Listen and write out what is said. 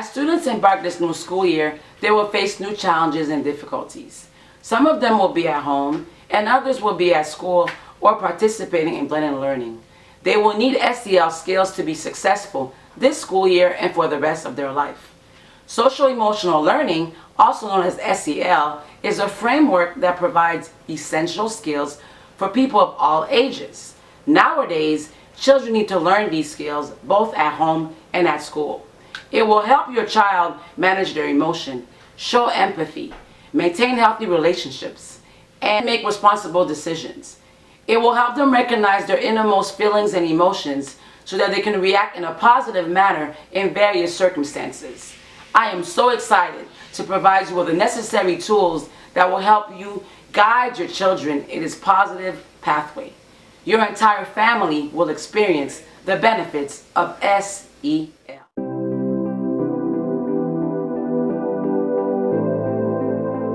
As students embark this new school year, they will face new challenges and difficulties. Some of them will be at home, and others will be at school or participating in blended learning. They will need SEL skills to be successful this school year and for the rest of their life. Social emotional learning, also known as SEL, is a framework that provides essential skills for people of all ages. Nowadays, children need to learn these skills both at home and at school. It will help your child manage their emotion, show empathy, maintain healthy relationships, and make responsible decisions. It will help them recognize their innermost feelings and emotions so that they can react in a positive manner in various circumstances. I am so excited to provide you with the necessary tools that will help you guide your children in this positive pathway. Your entire family will experience the benefits of SEL.